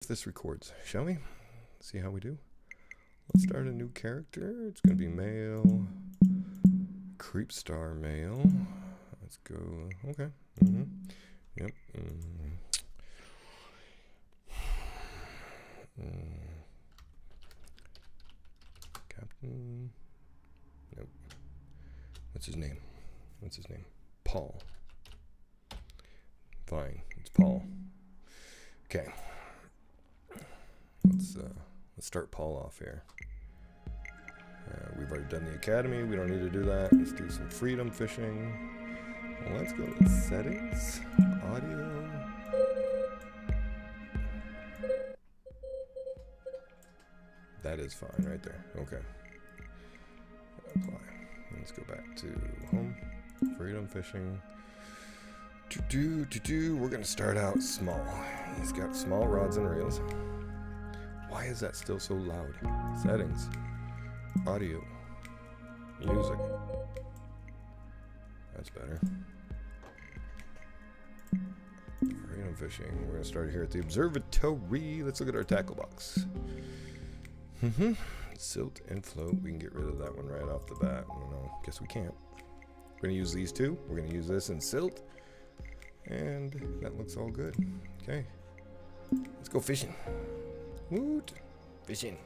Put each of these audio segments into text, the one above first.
If this records, shall we? See how we do. Let's start a new character. It's gonna be male. Creepstar male. Let's go. Okay. Yep. Captain. Nope. What's his name? Paul. Fine. It's Paul. Okay. Let's start Paul off here. We've already done the academy. We don't need to do that. Let's do some freedom fishing. Let's go to settings, audio. That is fine right there. Okay. Apply. Let's go back to home. Freedom fishing. We're gonna start out small. He's got small rods and reels. Why is that still so loud? Settings, audio, music. That's better. Freedom fishing. We're gonna start here at the observatory. Let's look at our tackle box. Silt and float. We can get rid of that one right off the bat. No, guess we can't. We're gonna use these two. We're gonna use this in silt. And that looks all good. Okay. Let's go fishing. Woot. Fishing.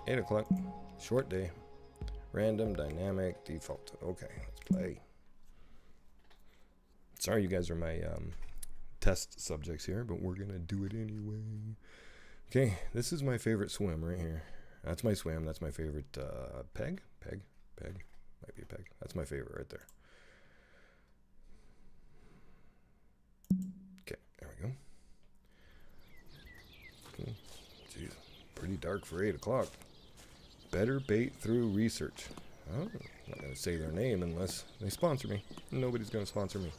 8 o'clock. Short day. Random, dynamic, default. Okay, let's play. Sorry you guys are my test subjects here, but we're going to do it anyway. Okay, this is my favorite swim right here. That's my swim. That's my favorite peg. Might be a peg. That's my favorite right there. Okay, there we go. Okay. Jeez, pretty dark for 8 o'clock. Better bait through research. Oh, I'm not going to say their name unless they sponsor me. Nobody's going to sponsor me.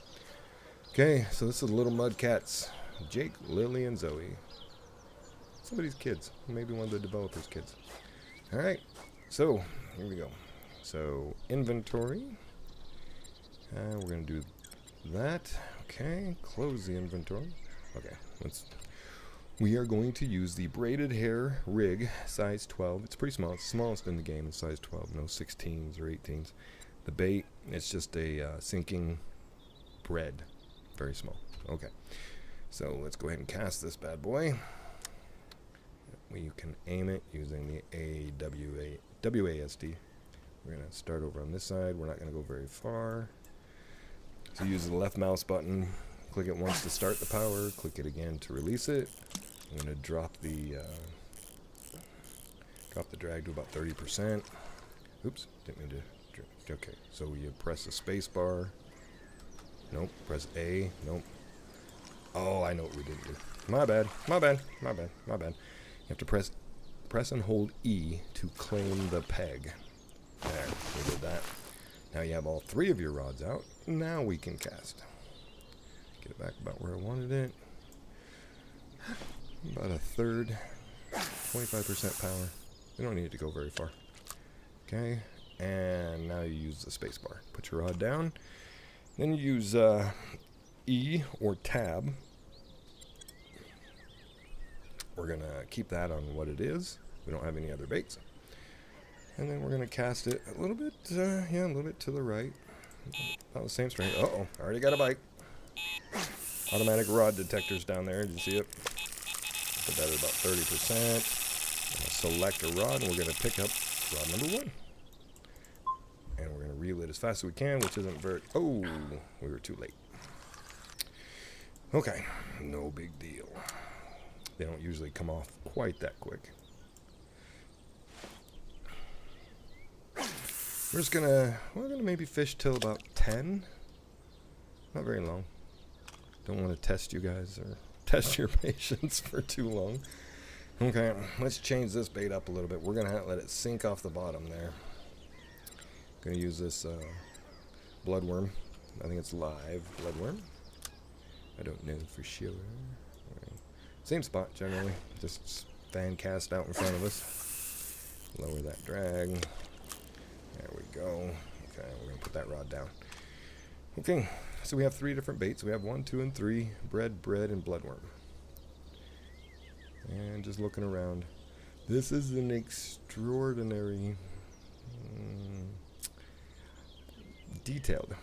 Okay, so this is Little Mud Cats. Jake, Lily, and Zoe. Somebody's kids. Maybe one of the developers' kids. Alright, so here we go. So, inventory. We're going to do that. Okay, close the inventory. Okay, we are going to use the braided hair rig, size 12. It's pretty small. It's the smallest in the game. It's size 12, no 16s or 18s. The bait, it's just a sinking bread. Very small. Okay, so let's go ahead and cast this bad boy. You can aim it using the WASD. We're going to start over on this side. We're not going to go very far. So use the left mouse button. Click it once to start the power. Click it again to release it. I'm going to drop the drag to about 30%. Oops, didn't mean to. Okay, so you press the space bar. Nope, press A. Nope. Oh, I know what we didn't do. My bad. You have to press and hold E to claim the peg. There, we did that. Now you have all 3 of your rods out. Now we can cast. Get it back about where I wanted it. About a third. 25% power. You don't need it to go very far. Okay. And now you use the space bar. Put your rod down. Then you use E or tab. We're going to keep that on what it is. We don't have any other baits. And then we're going to cast it a little bit, a little bit to the right. About the same strength. Uh-oh, already got a bite. Automatic rod detectors down there. Did you see it? Put that at about 30%. Select a rod, and we're going to pick up rod number 1. And we're going to reel it as fast as we can, which isn't very... Oh, we were too late. Okay, no big deal. They don't usually come off quite that quick. We're gonna maybe fish till about 10. Not very long. Don't want to test you guys or test your patience for too long. Okay, let's change this bait up a little bit. We're gonna let it sink off the bottom there. Gonna use this bloodworm. I think it's live bloodworm. I don't know for sure. Same spot generally. Just fan cast out in front of us. Lower that drag. There we go. Okay, we're going to put that rod down. Okay, so we have 3 different baits. We have 1, 2, and 3. Bread, and bloodworm. And just looking around. This is an extraordinary, detailed.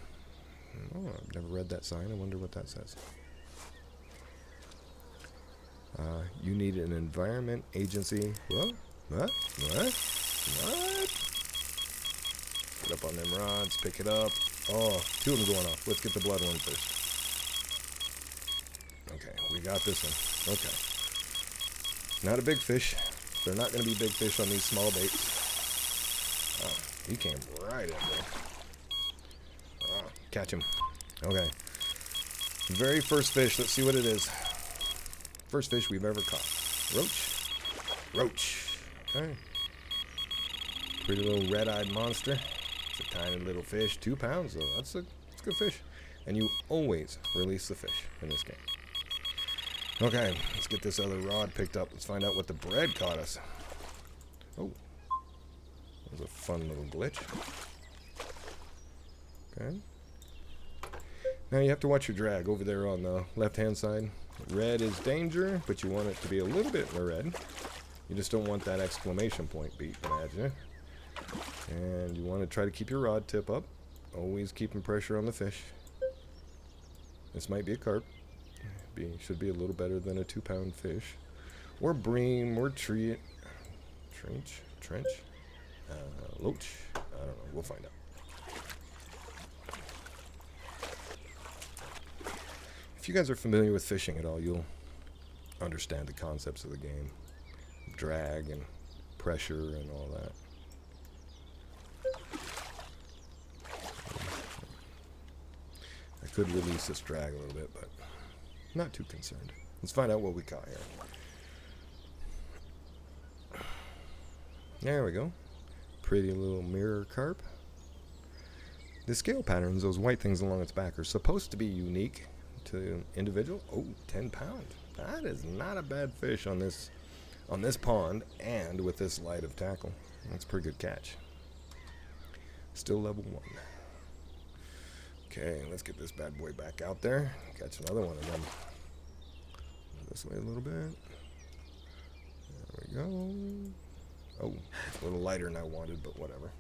Oh, I've never read that sign. I wonder what that says. You need an environment agency. What? What? What? What? Get up on them rods. Pick it up. Oh, two of them going off. Let's get the blood one first. Okay, we got this one. Okay. Not a big fish. They're not going to be big fish on these small baits. Oh, he came right in there. Oh, catch him. Okay. Very first fish. Let's see what it is. First fish we've ever caught. Roach. Roach. Okay. Pretty little red-eyed monster. It's a tiny little fish. 2 pounds, though. That's a good fish. And you always release the fish in this game. Okay, let's get this other rod picked up. Let's find out what the bread caught us. Oh. That was a fun little glitch. Okay. Now you have to watch your drag over there on the left-hand side. Red is danger, but you want it to be a little bit red. You just don't want that exclamation point beeping at you. And you want to try to keep your rod tip up. Always keeping pressure on the fish. This might be a carp. Should be a little better than a 2-pound fish. Or bream, or trench, loach. I don't know. We'll find out. If you guys are familiar with fishing at all, you'll understand the concepts of the game. Drag and pressure and all that. I could release this drag a little bit, but not too concerned. Let's find out what we caught here. There we go. Pretty little mirror carp. The scale patterns, those white things along its back, are supposed to be unique to individual. Oh, 10 pounds. That is not a bad fish on this pond and with this light of tackle. That's a pretty good catch. Still level 1. Okay, let's get this bad boy back out there. Catch another one of them. This way a little bit. There we go. Oh, it's a little lighter than I wanted, but whatever.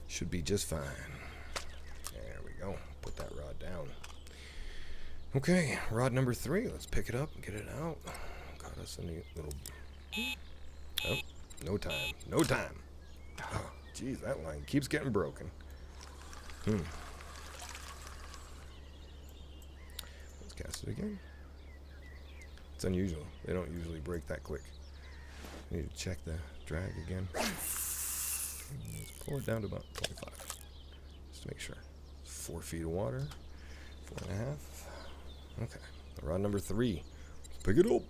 Should be just fine. There we go. Put that rod down. Okay, rod number 3. Let's pick it up and get it out. Got us a neat little... Oh, no time. No time. Oh, geez, that line keeps getting broken. Let's cast it again. It's unusual. They don't usually break that quick. Need to check the drag again. Let's pull it down to about 25. Just to make sure. 4 feet of water. 4.5. Okay. Rod number 3. Let's pick it up.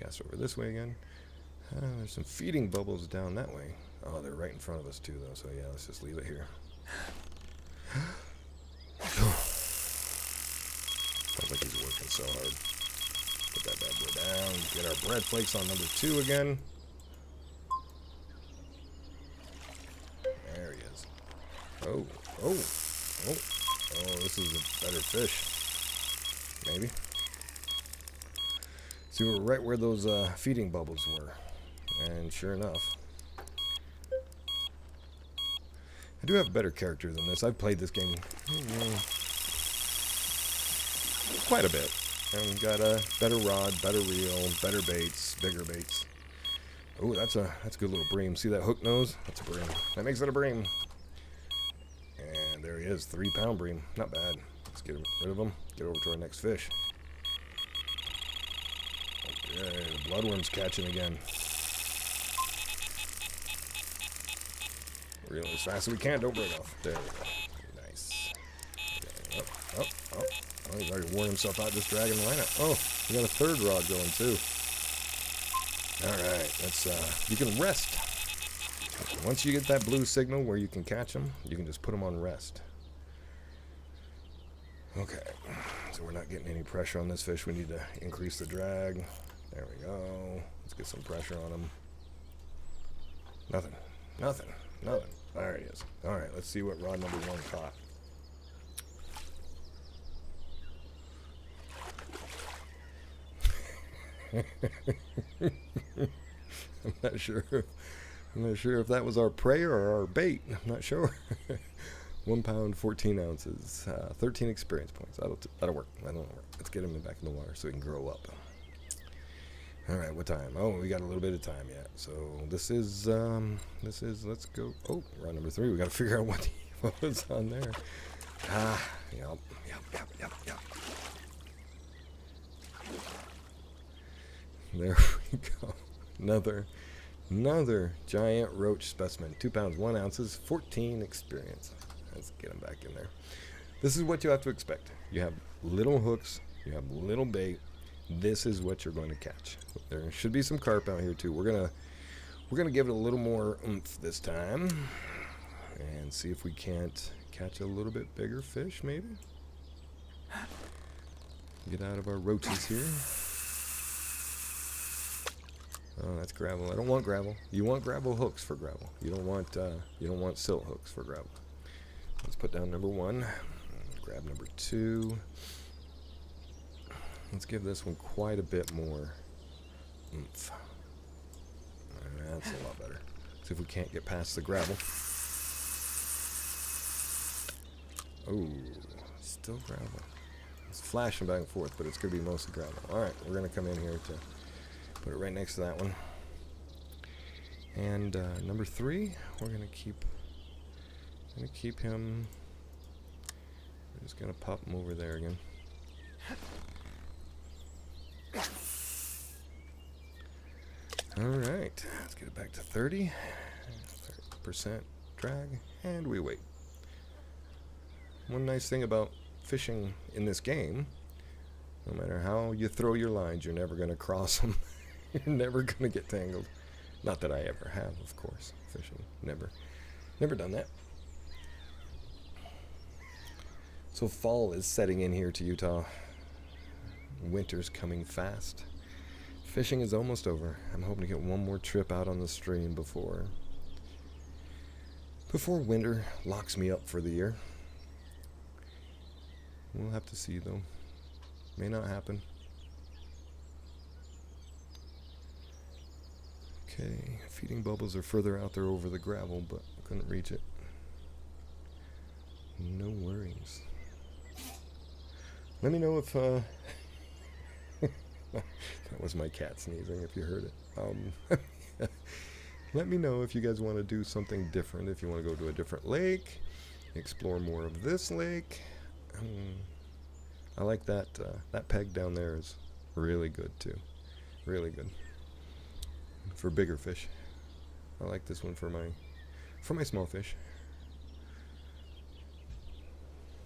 Cast over this way again. There's some feeding bubbles down that way. Oh, they're right in front of us too, though. So yeah, let's just leave it here. Sounds like he's working so hard. Put that bad boy down. Get our bread flakes on number 2 again. There he is. Oh, oh, oh. Oh, this is a better fish. Maybe. See, we're right where those feeding bubbles were. And sure enough. I do have a better character than this. I've played this game quite a bit. And got a better rod, better reel, better baits, bigger baits. Oh, that's a good little bream. See that hook nose? That's a bream. That makes it a bream. And there he is, 3-pound bream. Not bad. Let's get rid of him. Get over to our next fish. Okay, the bloodworm's catching again. Reel as fast as we can. Don't break off. There we go. Nice. Okay, up, up, up. Oh, he's already worn himself out just dragging the line out. Oh, we got a 3rd rod going too. Alright, let's, you can rest. Once you get that blue signal where you can catch them, you can just put them on rest. Okay, so we're not getting any pressure on this fish. We need to increase the drag. There we go. Let's get some pressure on him. Nothing. Nothing. Nothing. There he is. Alright, let's see what rod number 1 caught. I'm not sure. I'm not sure if that was our prey or our bait. I'm not sure. 1 pound, 14 ounces, 13 experience points. That'll work. That'll work. Let's get him back in the water so he can grow up. All right, what time? Oh, we got a little bit of time yet. So this is, let's go. Oh, round number 3. We got to figure out what was on there. Yep. There we go. Another giant roach specimen. 2 pounds, 1 ounces, 14 experience. Let's get him back in there. This is what you have to expect. You have little hooks. You have little bait. This is what you're going to catch. There should be some carp out here too. We're gonna give it a little more oomph this time, and see if we can't catch a little bit bigger fish, maybe. Get out of our roaches here. Oh, that's gravel. I don't want gravel. You want gravel hooks for gravel. You don't want silt hooks for gravel. Let's put down number 1. Grab number 2. Let's give this one quite a bit more oomph. That's a lot better. See if we can't get past the gravel. Oh, still gravel. It's flashing back and forth, but it's going to be mostly gravel. Alright, we're going to come in here to put it right next to that one. And number 3, we're going to keep him. We're just going to pop him over there again. Alright, let's get it back to 30%. 30% drag, and we wait. One nice thing about fishing in this game, no matter how you throw your lines, you're never going to cross them. You're never going to get tangled. Not that I ever have, of course, fishing. Never done that. So fall is setting in here to Utah. Winter's coming fast. Fishing is almost over. I'm hoping to get one more trip out on the stream before winter locks me up for the year. We'll have to see, though. May not happen. Okay, feeding bubbles are further out there over the gravel, but I couldn't reach it. No worries. Let me know if that was my cat sneezing, if you heard it. Let me know if you guys want to do something different, if you want to go to a different lake, explore more of this lake. I like that that peg down there is really good too. Really good. For bigger fish. I like this one for my small fish.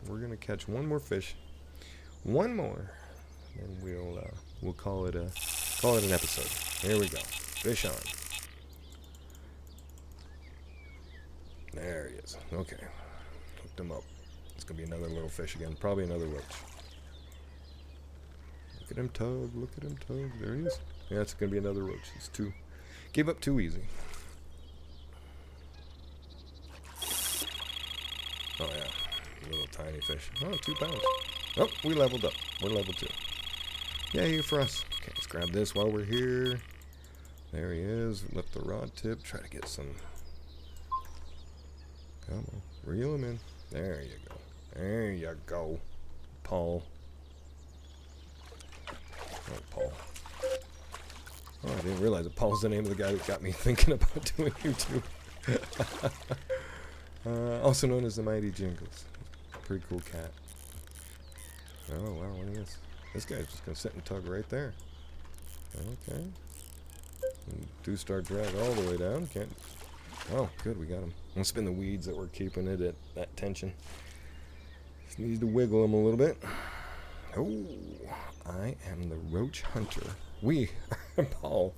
We're gonna catch one more fish. One more. And we'll call it an episode. Here we go. Fish on. There he is. Okay. Hooked him up. It's gonna be another little fish again. Probably another roach. Look at him tug. Look at him tug. There he is. Yeah, it's gonna be another roach. It's too. Gave up too easy. Oh yeah. Little tiny fish. Oh, 2 pounds. Oh, we leveled up. We're level 2. Yay for us. Okay, let's grab this while we're here. There he is. Lift the rod tip. Try to get some. Come on. Reel him in. There you go. There you go. Paul. Oh, Paul. Oh, I didn't realize that Paul's the name of the guy that got me thinking about doing YouTube. Also known as the Mighty Jingles. Pretty cool cat. Oh, wow, what is this? This guy's just going to sit and tug right there. Okay. And do start drag all the way down. Can't. Oh, good, we got him. Must have been the weeds that were keeping it at that tension. Just needs to wiggle him a little bit. Oh, I am the roach hunter. Paul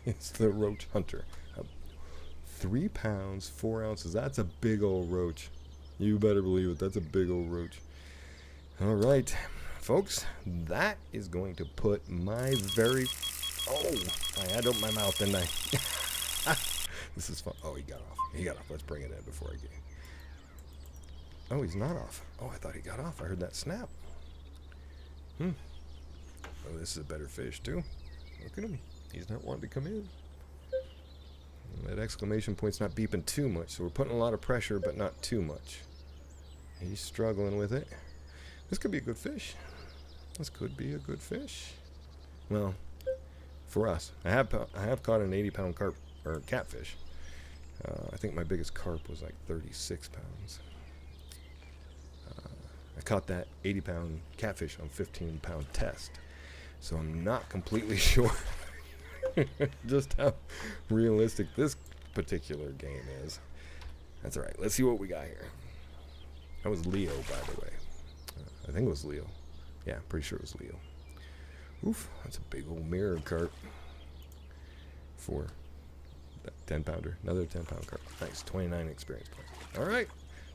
is the roach hunter. 3 pounds, 4 ounces. That's a big old roach. You better believe it. That's a big old roach. All right, folks, that is going to put my very... Oh, I had to open my mouth, didn't I? This is fun. Oh, he got off. He got off. Let's bring it in before I get... Oh, he's not off. Oh, I thought he got off. I heard that snap. Oh, this is a better fish, too. Look at him. He's not wanting to come in. And that exclamation point's not beeping too much, so we're putting a lot of pressure, but not too much. He's struggling with it. This could be a good fish. This could be a good fish. Well, for us, I have caught an 80-pound carp or catfish. I think my biggest carp was like 36 pounds. I caught that 80-pound catfish on 15-pound test, so I'm not completely sure just how realistic this particular game is. That's all right. Let's see what we got here. That was Leo, by the way. I think it was Leo. Yeah, pretty sure it was Leo. Oof, that's a big old mirror carp for that 10-pounder. Another 10-pound carp. Nice, 29 experience points. All right,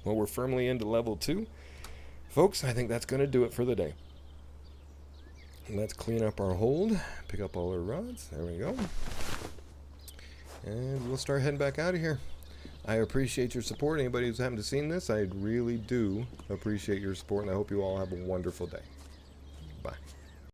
well, we're firmly into level 2. Folks, I think that's going to do it for the day. Let's clean up our hold, pick up all our rods. There we go. And we'll start heading back out of here. I appreciate your support. Anybody who's happened to seen this, I really do appreciate your support, and I hope you all have a wonderful day. Bye.